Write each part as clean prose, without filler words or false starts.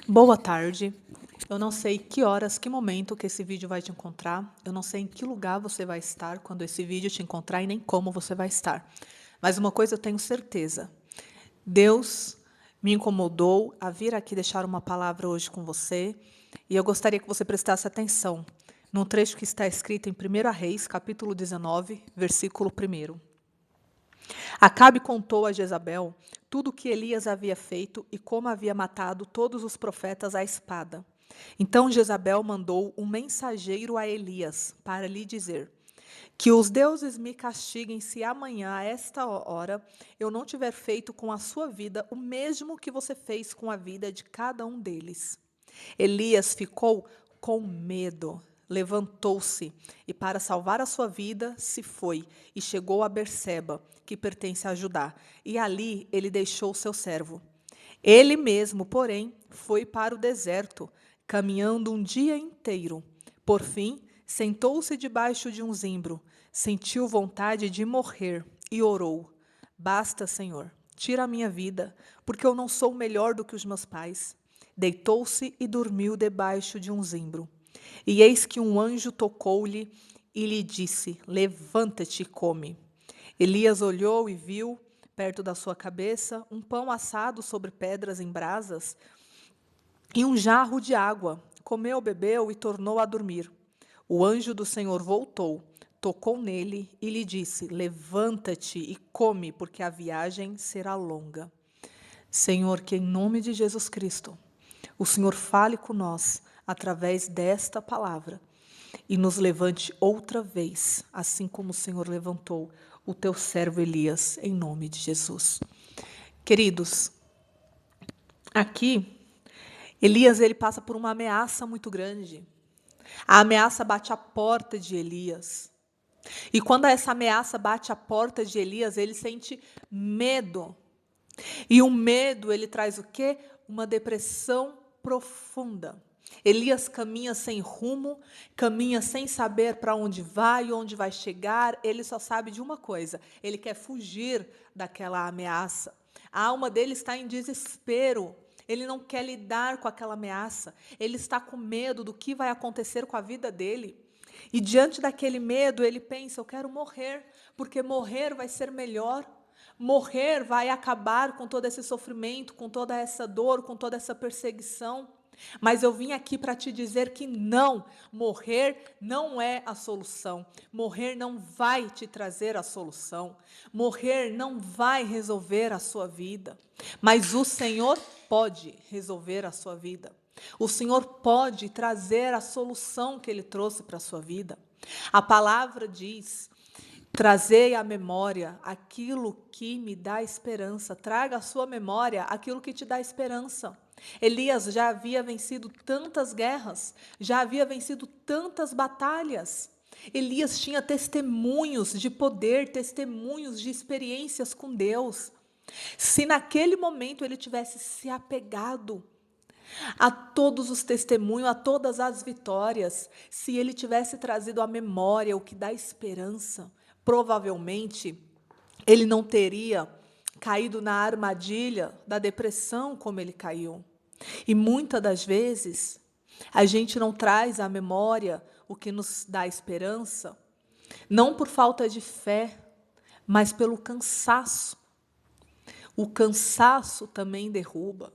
Boa tarde. Eu não sei que horas, que momento que esse vídeo vai te encontrar. Eu não sei em que lugar você vai estar quando esse vídeo te encontrar e nem como você vai estar. Mas uma coisa eu tenho certeza. Deus me incomodou a vir aqui deixar uma palavra hoje com você. E eu gostaria que você prestasse atenção num trecho que está escrito em 1 Reis, capítulo 19, versículo 1. Acabe contou a Jezabel tudo o que Elias havia feito e como havia matado todos os profetas à espada. Então Jezabel mandou um mensageiro a Elias para lhe dizer: que os deuses me castiguem se amanhã, a esta hora, eu não tiver feito com a sua vida o mesmo que você fez com a vida de cada um deles. Elias ficou com medo, levantou-se e, para salvar a sua vida, se foi e chegou a Berseba, que pertence a Judá, e ali ele deixou seu servo. Ele mesmo, porém, foi para o deserto, caminhando um dia inteiro. Por fim, sentou-se debaixo de um zimbro, sentiu vontade de morrer e orou: Basta, Senhor, tira a minha vida, porque eu não sou melhor do que os meus pais. Deitou-se e dormiu debaixo de um zimbro. E eis que um anjo tocou-lhe e lhe disse: Levanta-te e come. Elias olhou e viu, perto da sua cabeça, um pão assado sobre pedras em brasas e um jarro de água. Comeu, bebeu e tornou a dormir. O anjo do Senhor voltou, tocou nele e lhe disse: Levanta-te e come, porque a viagem será longa. Senhor, que em nome de Jesus Cristo, o Senhor fale com nós através desta palavra e nos levante outra vez, assim como o Senhor levantou o teu servo Elias, em nome de Jesus. Queridos, aqui, Elias ele passa por uma ameaça muito grande. A ameaça bate à porta de Elias. E quando essa ameaça bate à porta de Elias, ele sente medo. E o medo, ele traz o quê? Uma depressão profunda. Elias caminha sem rumo, caminha sem saber para onde vai, onde vai chegar. Ele só sabe de uma coisa: ele quer fugir daquela ameaça. A alma dele está em desespero. Ele não quer lidar com aquela ameaça. Ele está com medo do que vai acontecer com a vida dele. E diante daquele medo, ele pensa: eu quero morrer, porque morrer vai ser melhor. Morrer vai acabar com todo esse sofrimento, com toda essa dor, com toda essa perseguição. Mas eu vim aqui para te dizer que não, morrer não é a solução. Morrer não vai te trazer a solução. Morrer não vai resolver a sua vida. Mas o Senhor pode resolver a sua vida. O Senhor pode trazer a solução que Ele trouxe para a sua vida. A palavra diz: trazei à memória aquilo que me dá esperança. Traga à sua memória aquilo que te dá esperança. Elias já havia vencido tantas guerras, já havia vencido tantas batalhas. Elias tinha testemunhos de poder, testemunhos de experiências com Deus. Se naquele momento ele tivesse se apegado a todos os testemunhos, a todas as vitórias, se ele tivesse trazido à memória o que dá esperança, provavelmente ele não teria caído na armadilha da depressão como ele caiu. E muitas das vezes a gente não traz à memória o que nos dá esperança, não por falta de fé, mas pelo cansaço. O cansaço também derruba.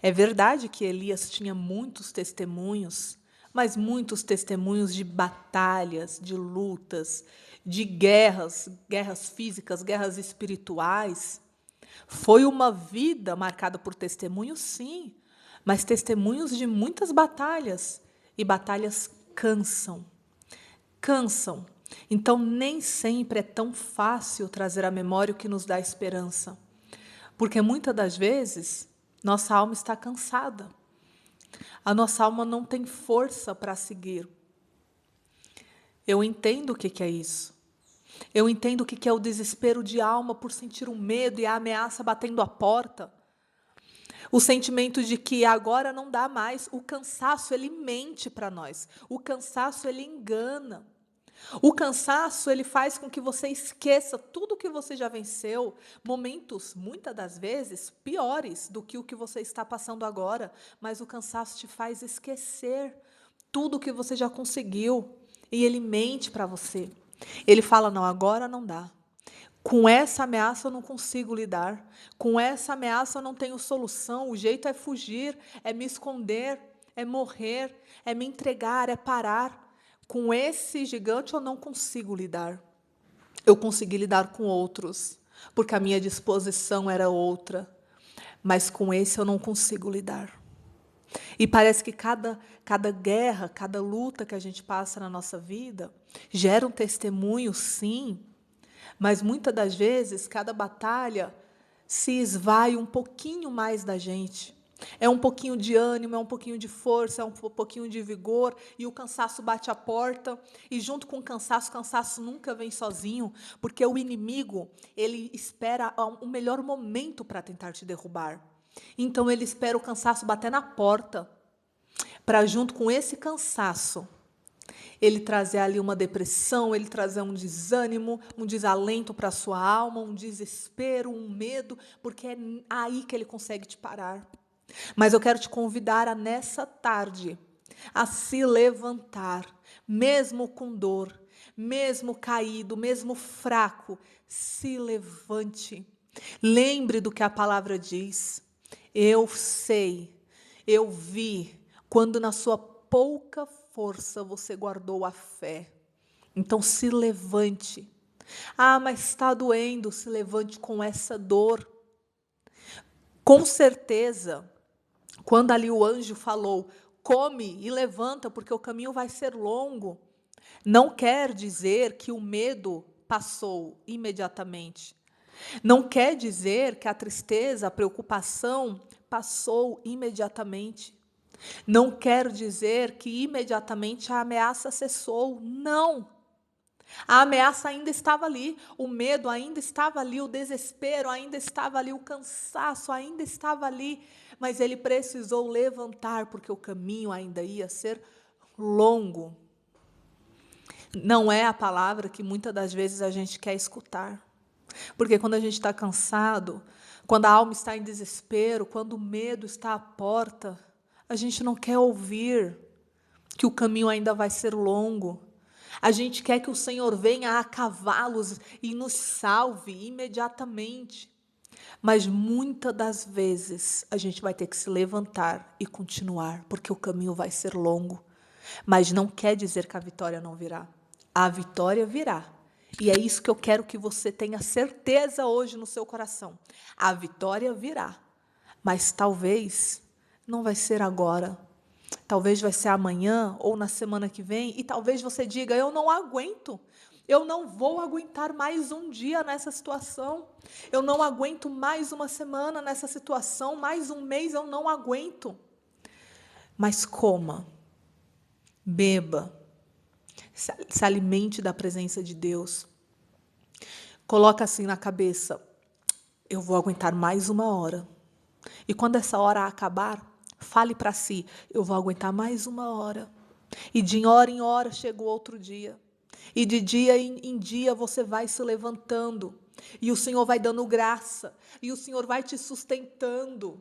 É verdade que Elias tinha muitos testemunhos, mas muitos testemunhos de batalhas, de lutas, de guerras, guerras físicas, guerras espirituais. Foi uma vida marcada por testemunhos, sim, mas testemunhos de muitas batalhas. E batalhas cansam, cansam. Então, nem sempre é tão fácil trazer à memória o que nos dá esperança. Porque muitas das vezes, nossa alma está cansada. A nossa alma não tem força para seguir. Eu entendo o que é isso. Eu entendo o que é o desespero de alma por sentir o medo e a ameaça batendo à porta. O sentimento de que agora não dá mais. O cansaço, ele mente para nós. O cansaço, ele engana. O cansaço, ele faz com que você esqueça tudo que você já venceu, momentos, muitas das vezes, piores do que o que você está passando agora, mas o cansaço te faz esquecer tudo que você já conseguiu, e ele mente para você. Ele fala: não, agora não dá. Com essa ameaça eu não consigo lidar. Com essa ameaça eu não tenho solução. O jeito é fugir, é me esconder, é morrer, é me entregar, é parar. Com esse gigante eu não consigo lidar. Eu consegui lidar com outros, porque a minha disposição era outra. Mas com esse eu não consigo lidar. E parece que cada guerra, cada luta que a gente passa na nossa vida gera um testemunho, sim, mas muitas das vezes cada batalha se esvai um pouquinho mais da gente. É um pouquinho de ânimo, é um pouquinho de força, é um pouquinho de vigor, e o cansaço bate a porta, e junto com o cansaço nunca vem sozinho, porque o inimigo, ele espera o melhor momento para tentar te derrubar. Então ele espera o cansaço bater na porta, para junto com esse cansaço, ele trazer ali uma depressão, ele trazer um desânimo, um desalento para a sua alma, um desespero, um medo, porque é aí que ele consegue te parar. Mas eu quero te convidar a, nessa tarde, a se levantar, mesmo com dor, mesmo caído, mesmo fraco, se levante. Lembre do que a palavra diz. Eu sei, eu vi, quando na sua pouca força você guardou a fé. Então se levante. Ah, mas está doendo, se levante com essa dor. Com certeza, quando ali o anjo falou, come e levanta, porque o caminho vai ser longo, não quer dizer que o medo passou imediatamente. Não quer dizer que a tristeza, a preocupação passou imediatamente. Não quer dizer que imediatamente a ameaça cessou. Não. A ameaça ainda estava ali, o medo ainda estava ali, o desespero ainda estava ali, o cansaço ainda estava ali, mas ele precisou levantar, porque o caminho ainda ia ser longo. Não é a palavra que muitas das vezes a gente quer escutar. Porque quando a gente está cansado, quando a alma está em desespero, quando o medo está à porta, a gente não quer ouvir que o caminho ainda vai ser longo. A gente quer que o Senhor venha a cavalos e nos salve imediatamente. Mas muitas das vezes a gente vai ter que se levantar e continuar, porque o caminho vai ser longo. Mas não quer dizer que a vitória não virá. A vitória virá. E é isso que eu quero que você tenha certeza hoje no seu coração. A vitória virá. Mas talvez não vai ser agora. Talvez vai ser amanhã ou na semana que vem. E talvez você diga, eu não aguento. Eu não vou aguentar mais um dia nessa situação. Eu não aguento mais uma semana nessa situação. Mais um mês eu não aguento. Mas coma, beba, se alimente da presença de Deus. Coloca assim na cabeça, eu vou aguentar mais uma hora. E quando essa hora acabar, fale para si, eu vou aguentar mais uma hora. E de hora em hora chega o outro dia. E de dia em dia você vai se levantando. E o Senhor vai dando graça. E o Senhor vai te sustentando.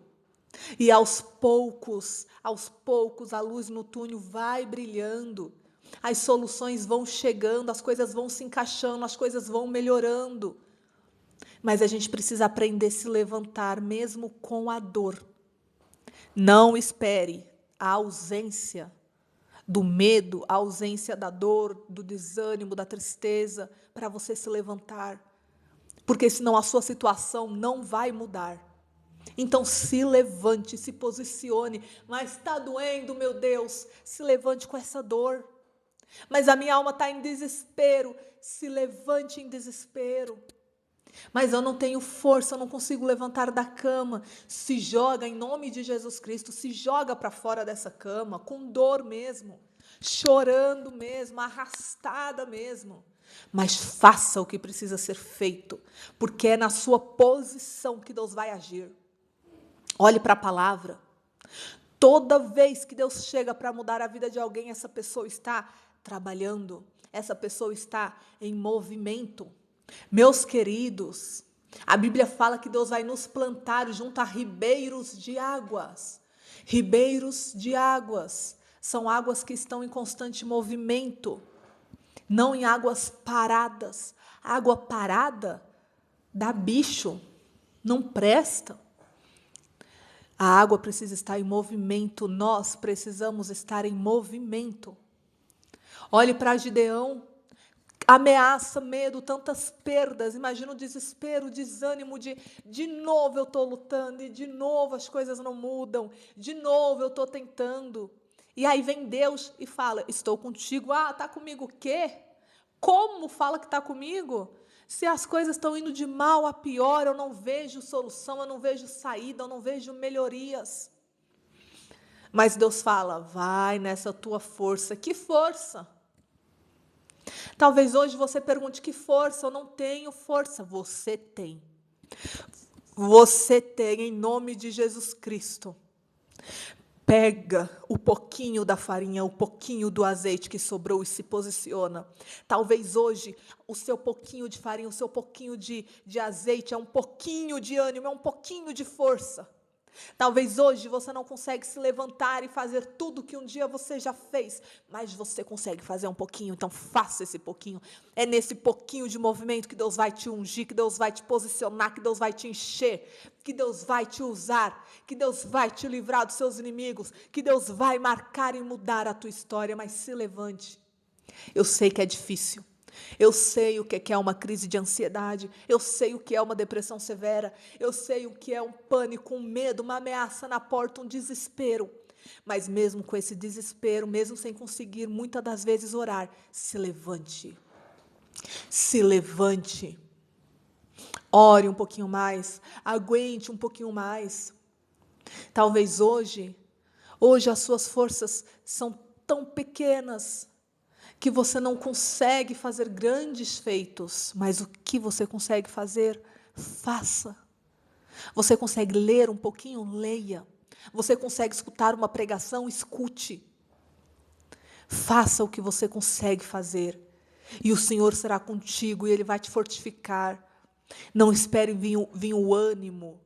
E aos poucos, a luz no túnel vai brilhando. As soluções vão chegando, as coisas vão se encaixando, as coisas vão melhorando. Mas a gente precisa aprender a se levantar mesmo com a dor. Não espere a ausência do medo, a ausência da dor, do desânimo, da tristeza, para você se levantar. Porque senão a sua situação não vai mudar. Então se levante, se posicione. Mas está doendo, meu Deus, se levante com essa dor. Mas a minha alma está em desespero, se levante em desespero. Mas eu não tenho força, eu não consigo levantar da cama. Se joga em nome de Jesus Cristo, se joga para fora dessa cama, com dor mesmo, chorando mesmo, arrastada mesmo. Mas faça o que precisa ser feito, porque é na sua posição que Deus vai agir. Olhe para a palavra. Toda vez que Deus chega para mudar a vida de alguém, essa pessoa está trabalhando, essa pessoa está em movimento. Meus queridos, a Bíblia fala que Deus vai nos plantar junto a ribeiros de águas. Ribeiros de águas são águas que estão em constante movimento, não em águas paradas. Água parada dá bicho, não presta. A água precisa estar em movimento, nós precisamos estar em movimento. Olhe para Gideão, ameaça, medo, tantas perdas, imagina o desespero, o desânimo de novo eu estou lutando, e de novo as coisas não mudam, de novo eu estou tentando. E aí vem Deus e fala, estou contigo. Ah, está comigo o quê? Como fala que está comigo? Se as coisas estão indo de mal a pior, eu não vejo solução, eu não vejo saída, eu não vejo melhorias. Mas Deus fala, vai nessa tua força. Que força? Talvez hoje você pergunte, que força? Eu não tenho força. Você tem. Você tem, em nome de Jesus Cristo. Pega o pouquinho da farinha, o pouquinho do azeite que sobrou e se posiciona. Talvez hoje o seu pouquinho de farinha, o seu pouquinho de azeite é um pouquinho de ânimo, é um pouquinho de força. Talvez hoje você não consegue se levantar e fazer tudo que um dia você já fez, mas você consegue fazer um pouquinho, então faça esse pouquinho. É nesse pouquinho de movimento que Deus vai te ungir, que Deus vai te posicionar, que Deus vai te encher, que Deus vai te usar, que Deus vai te livrar dos seus inimigos, que Deus vai marcar e mudar a tua história, mas se levante. Eu sei que é difícil. Eu sei o que é uma crise de ansiedade, eu sei o que é uma depressão severa, eu sei o que é um pânico, um medo, uma ameaça na porta, um desespero. Mas mesmo com esse desespero, mesmo sem conseguir muitas das vezes orar, se levante. Se levante. Ore um pouquinho mais, aguente um pouquinho mais. Talvez hoje as suas forças são tão pequenas, que você não consegue fazer grandes feitos, mas o que você consegue fazer, faça. Você consegue ler um pouquinho, leia. Você consegue escutar uma pregação, escute. Faça o que você consegue fazer. E o Senhor será contigo e Ele vai te fortificar. Não espere vir o ânimo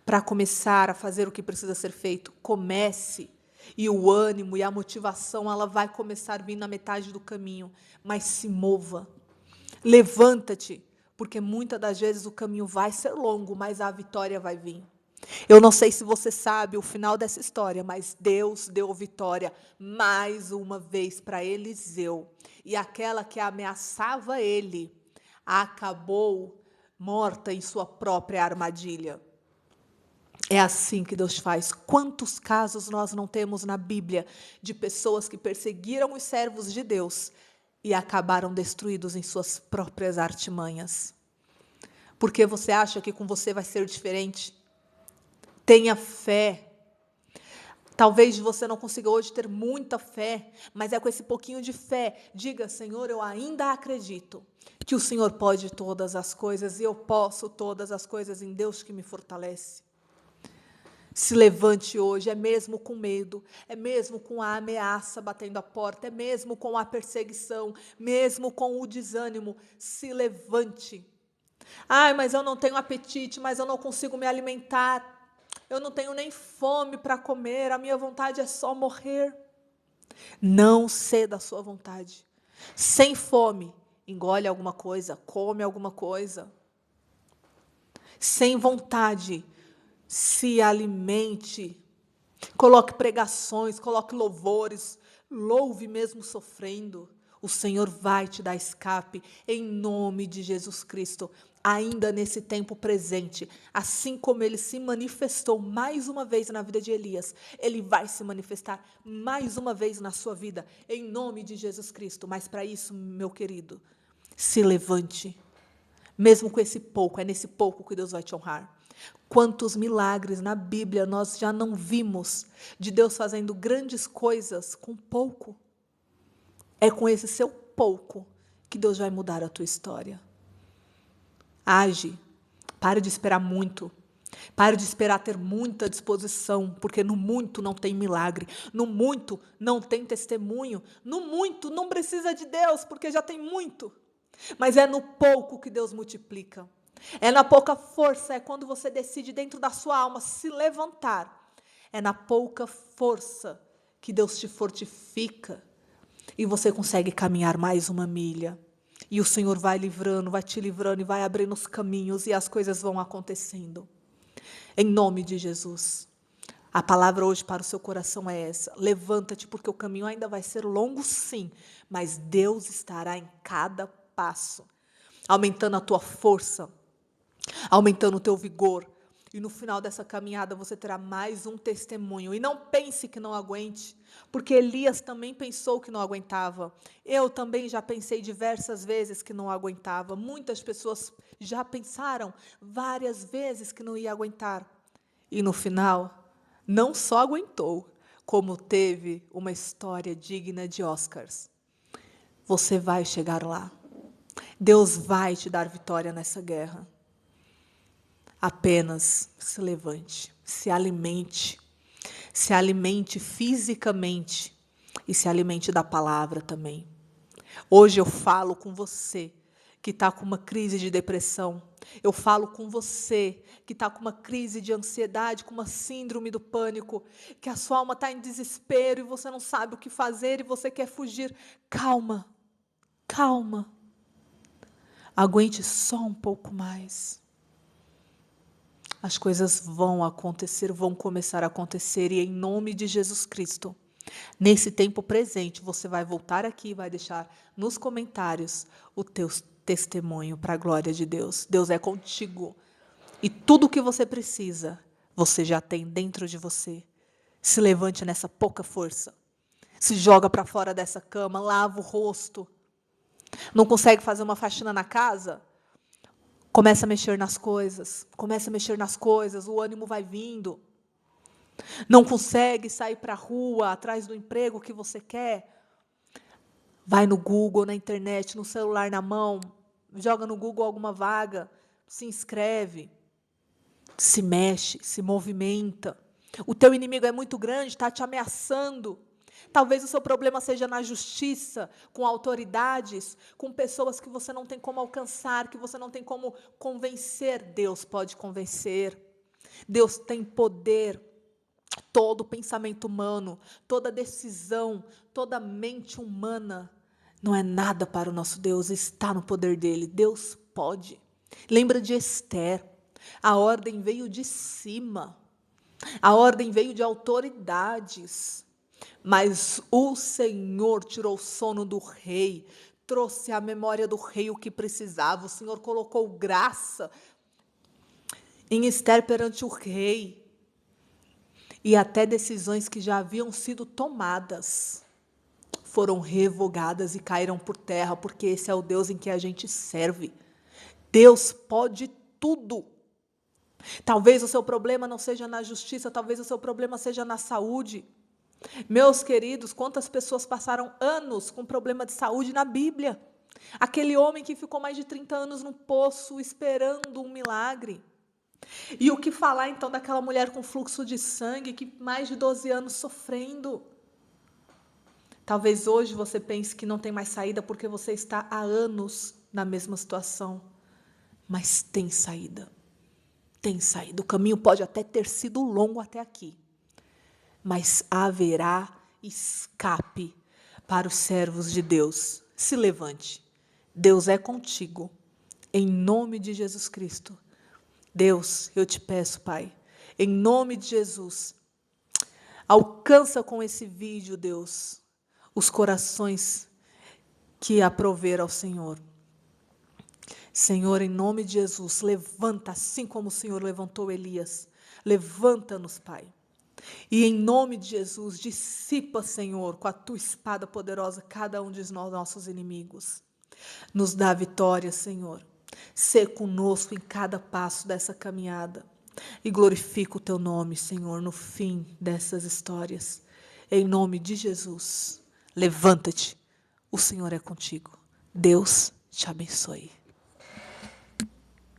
para começar a fazer o que precisa ser feito. Comece. E o ânimo e a motivação, ela vai começar a vir na metade do caminho. Mas se mova. Levanta-te. Porque muitas das vezes o caminho vai ser longo, mas a vitória vai vir. Eu não sei se você sabe o final dessa história, mas Deus deu vitória mais uma vez para Eliseu. E aquela que ameaçava ele, acabou morta em sua própria armadilha. É assim que Deus faz. Quantos casos nós não temos na Bíblia de pessoas que perseguiram os servos de Deus e acabaram destruídos em suas próprias artimanhas? Porque você acha que com você vai ser diferente? Tenha fé. Talvez você não consiga hoje ter muita fé, mas é com esse pouquinho de fé. Diga, Senhor, eu ainda acredito que o Senhor pode todas as coisas e eu posso todas as coisas em Deus que me fortalece. Se levante hoje, é mesmo com medo, é mesmo com a ameaça batendo a porta, é mesmo com a perseguição, mesmo com o desânimo, se levante. Ai, mas eu não tenho apetite, mas eu não consigo me alimentar, eu não tenho nem fome para comer, a minha vontade é só morrer. Não ceda à sua vontade. Sem fome, engole alguma coisa, come alguma coisa. Sem vontade, se alimente, coloque pregações, coloque louvores, louve mesmo sofrendo. O Senhor vai te dar escape, em nome de Jesus Cristo, ainda nesse tempo presente. Assim como Ele se manifestou mais uma vez na vida de Elias, Ele vai se manifestar mais uma vez na sua vida, em nome de Jesus Cristo. Mas para isso, meu querido, se levante, mesmo com esse pouco, é nesse pouco que Deus vai te honrar. Quantos milagres na Bíblia nós já não vimos de Deus fazendo grandes coisas com pouco? É com esse seu pouco que Deus vai mudar a tua história. Age, pare de esperar muito. Pare de esperar ter muita disposição, porque no muito não tem milagre, no muito não tem testemunho, no muito não precisa de Deus, porque já tem muito. Mas é no pouco que Deus multiplica. É na pouca força, é quando você decide dentro da sua alma se levantar. É na pouca força que Deus te fortifica e você consegue caminhar mais uma milha. E o Senhor vai livrando, vai te livrando e vai abrindo os caminhos e as coisas vão acontecendo. Em nome de Jesus. A palavra hoje para o seu coração é essa. Levanta-te, porque o caminho ainda vai ser longo, sim, mas Deus estará em cada passo, aumentando a tua força, aumentando o teu vigor. E no final dessa caminhada você terá mais um testemunho. E não pense que não aguente, porque Elias também pensou que não aguentava. Eu também já pensei diversas vezes que não aguentava. Muitas pessoas já pensaram várias vezes que não ia aguentar. E no final, não só aguentou, como teve uma história digna de Oscars. Você vai chegar lá. Deus vai te dar vitória nessa guerra. Apenas se levante, se alimente fisicamente e se alimente da palavra também. Hoje eu falo com você que está com uma crise de depressão. Eu falo com você que está com uma crise de ansiedade, com uma síndrome do pânico, que a sua alma está em desespero e você não sabe o que fazer e você quer fugir. Calma, calma. Aguente só um pouco mais. As coisas vão acontecer, vão começar a acontecer, e em nome de Jesus Cristo, nesse tempo presente, você vai voltar aqui e vai deixar nos comentários o teu testemunho para a glória de Deus. Deus é contigo, e tudo o que você precisa, você já tem dentro de você. Se levante nessa pouca força, se joga para fora dessa cama, lava o rosto. Não consegue fazer uma faxina na casa? Começa a mexer nas coisas, o ânimo vai vindo. Não consegue sair para a rua, atrás do emprego que você quer? Vai no Google, na internet, no celular na mão, joga no Google alguma vaga, se inscreve, se mexe, se movimenta. O teu inimigo é muito grande, está te ameaçando. Talvez o seu problema seja na justiça, com autoridades, com pessoas que você não tem como alcançar, que você não tem como convencer. Deus pode convencer. Deus tem poder. Todo pensamento humano, toda decisão, toda mente humana não é nada para o nosso Deus, está no poder dele. Deus pode. Lembra de Esther. A ordem veio de cima. A ordem veio de autoridades. Mas o Senhor tirou o sono do rei, trouxe à memória do rei o que precisava. O Senhor colocou graça em Esther perante o rei. E até decisões que já haviam sido tomadas foram revogadas e caíram por terra, porque esse é o Deus em que a gente serve. Deus pode tudo. Talvez o seu problema não seja na justiça, talvez o seu problema seja na saúde. Meus queridos, quantas pessoas passaram anos com problema de saúde na Bíblia? Aquele homem que ficou mais de 30 anos no poço esperando um milagre. E o que falar então daquela mulher com fluxo de sangue que mais de 12 anos sofrendo? Talvez hoje você pense que não tem mais saída porque você está há anos na mesma situação. Mas tem saída. Tem saída. O caminho pode até ter sido longo até aqui. Mas haverá escape para os servos de Deus. Se levante. Deus é contigo. Em nome de Jesus Cristo. Deus, eu te peço, Pai, em nome de Jesus, alcança com esse vídeo, Deus, os corações que aproveram ao Senhor. Senhor, em nome de Jesus, levanta, assim como o Senhor levantou Elias, levanta-nos, Pai. E em nome de Jesus, dissipa, Senhor, com a tua espada poderosa, cada um de nós, nossos inimigos. Nos dá vitória, Senhor. Sê conosco em cada passo dessa caminhada. E glorifica o teu nome, Senhor, no fim dessas histórias. Em nome de Jesus, levanta-te. O Senhor é contigo. Deus te abençoe.